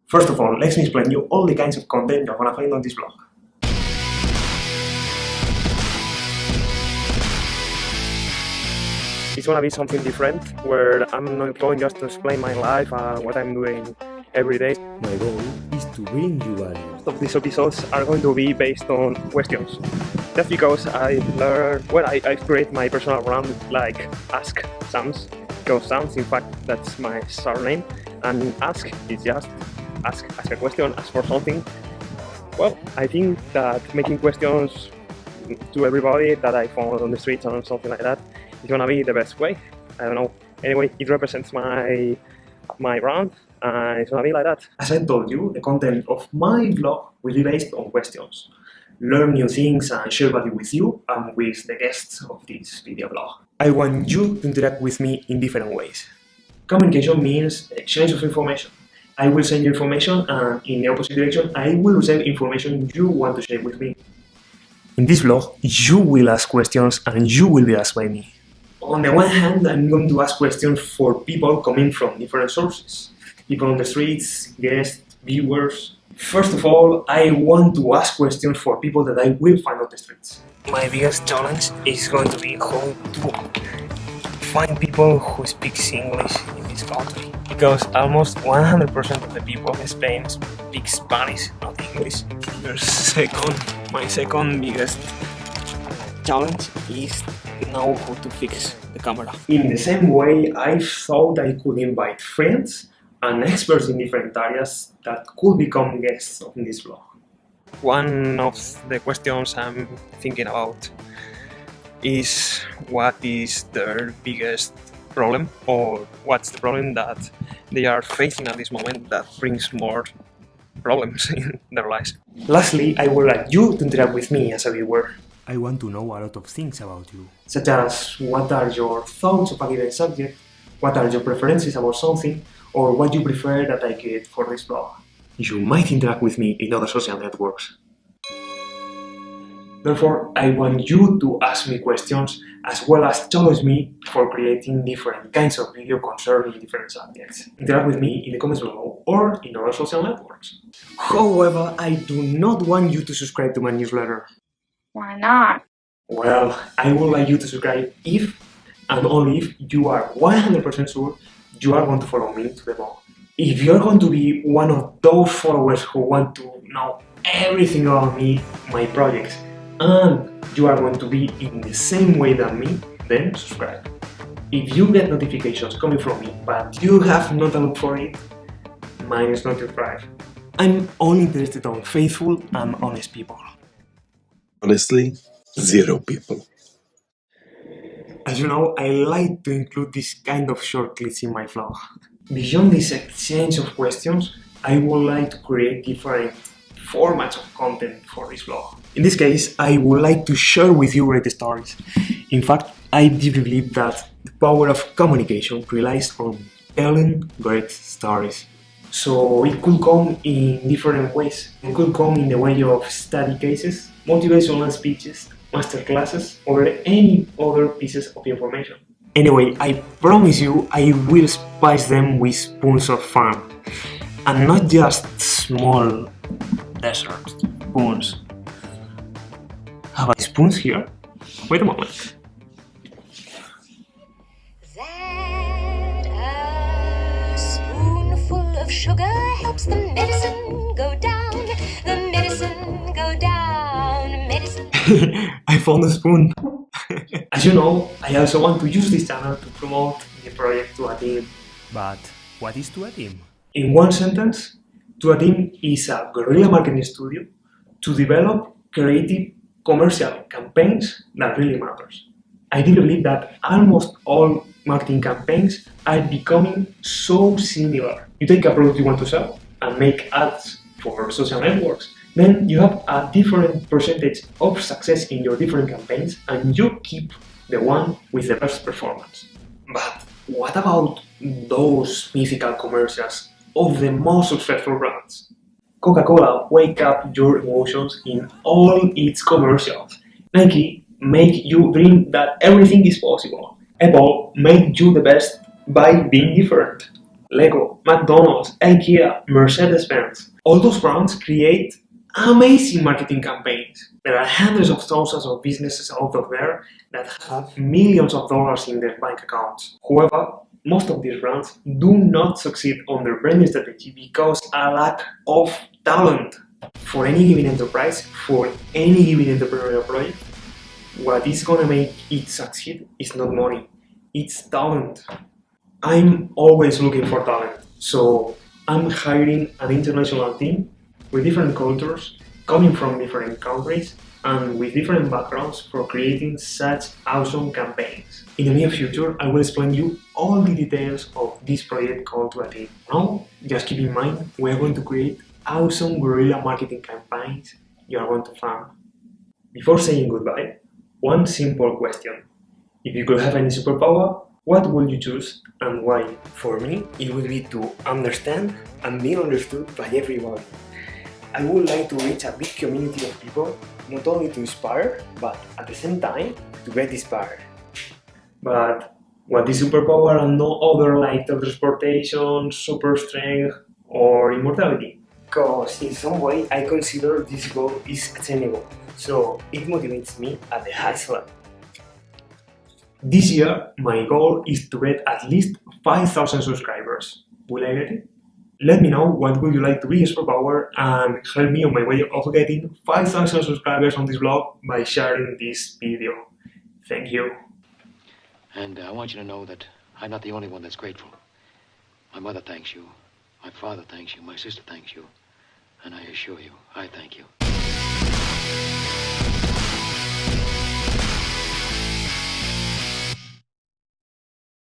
First of all, let me explain you all the kinds of content you're gonna find on this blog. It's gonna be something different, where I'm not going just to explain my life and what I'm doing every day. My goal is to bring you value. Most of these episodes are going to be based on questions. That's because I learned, well, I create my personal brand like Ask Sams, because Sams, in fact, that's my surname, and Ask is just ask a question, ask for something. Well, I think that making questions to everybody that I found on the streets or something like that is gonna be the best way. I don't know. Anyway, it represents my brand, and it's gonna be like that. As I told you, the content of my blog will be based on questions. Learn new things and share value with you and with the guests of this video blog. I want you to interact with me in different ways. Communication means exchange of information. I will send you information, and in the opposite direction, I will receive information you want to share with me. In this blog, you will ask questions and you will be asked by me. On the one hand, I'm going to ask questions for people coming from different sources. People on the streets, guests, viewers. First of all, I want to ask questions for people that I will find on the streets. My biggest challenge is going to be how to find people who speak English in this country. Because almost 100% of the people in Spain speak Spanish, not English. My second biggest challenge is know how to fix the camera. In the same way, I thought I could invite friends and experts in different areas that could become guests of this blog. One of the questions I'm thinking about is what is their biggest problem, or what's the problem that they are facing at this moment that brings more problems in their lives. Lastly, I would like you to interact with me as a viewer. I want to know a lot of things about you. Such as what are your thoughts of a given subject, what are your preferences about something, or what you prefer that I create for this blog. You might interact with me in other social networks. Therefore, I want you to ask me questions as well as challenge me for creating different kinds of video concerning different subjects. Interact with me in the comments below or in other social networks. However, I do not want you to subscribe to my newsletter. Why not? Well, I would like you to subscribe if and only if you are 100% sure you are going to follow me to the blog. If you're going to be one of those followers who want to know everything about me, my projects, and you are going to be in the same way than me, then subscribe. If you get notifications coming from me, but you have not a look for it, mine is not your pride. I'm only interested on faithful and honest people. Honestly, 0 people. As you know, I like to include this kind of short clips in my vlog. Beyond this exchange of questions, I would like to create different formats of content for this vlog. In this case, I would like to share with you great stories. In fact, I deeply believe that the power of communication relies on telling great stories. So it could come in different ways. It could come in the way of study cases, motivational speeches, masterclasses, or any other pieces of information. Anyway, I promise you I will spice them with spoons of fun. And not just small dessert spoons. Have I spoons here? Wait a moment. That a spoonful of sugar helps the medicine go down, the medicine go down, medicine. I found a spoon. As you know, I also want to use this channel to promote the project tuaTEAM. But what is tuaTEAM? In one sentence, tuaTEAM is a guerrilla marketing studio to develop creative commercial campaigns that really matters. I do believe that almost all marketing campaigns are becoming so similar. You take a product you want to sell and make ads for social networks. Then you have a different percentage of success in your different campaigns, and you keep the one with the best performance. But what about those mythical commercials of the most successful brands? Coca-Cola wake up your emotions in all its commercials. Nike make you dream that everything is possible. Apple make you the best by being different. Lego, McDonald's, IKEA, Mercedes-Benz. All those brands create amazing marketing campaigns. There are hundreds of thousands of businesses out there that have millions of dollars in their bank accounts. However, most of these brands do not succeed on their branding strategy because a lack of talent. For any given enterprise, for any given entrepreneurial project, what is gonna make it succeed is not money, it's talent. I'm always looking for talent, so I'm hiring an international team with different cultures, coming from different countries, and with different backgrounds for creating such awesome campaigns. In the near future, I will explain you all the details of this project called tuaTEAM. Now, just keep in mind, we are going to create awesome guerrilla marketing campaigns you are going to fund. Before saying goodbye, one simple question. If you could have any superpower, what would you choose and why? For me, it would be to understand and be understood by everyone. I would like to reach a big community of people, not only to inspire, but at the same time, to get inspired. But what is superpower and no other like teletransportation, super strength, or immortality? Because in some way I consider this goal is attainable, so it motivates me at the highest level. This year, my goal is to get at least 5,000 subscribers. Will I get it? Let me know what would you like to be a superpower and help me on my way of getting 5,000 subscribers on this blog by sharing this video. Thank you. And I want you to know that I'm not the only one that's grateful. My mother thanks you, my father thanks you, my sister thanks you, and I assure you, I thank you.